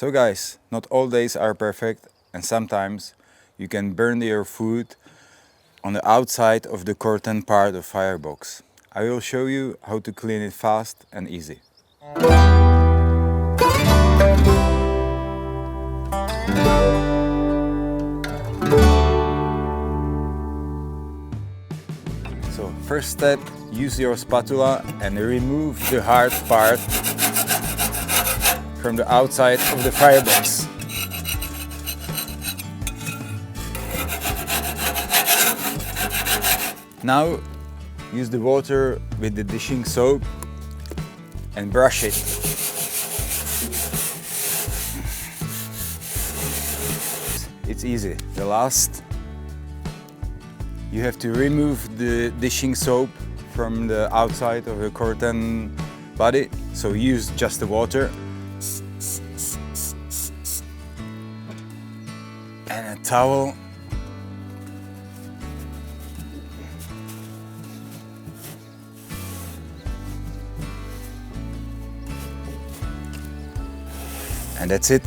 So guys, not all days are perfect, and sometimes you can burn your food on the outside of the curtain part of Firebox. I will show you how to clean it fast and easy. So first step, use your spatula and remove the hard part from the outside of the Firebox. Now use the water with the dishing soap and brush it. It's easy. The last, you have to remove the dishing soap from the outside of the curtain body, so use just the water and a towel. And that's it.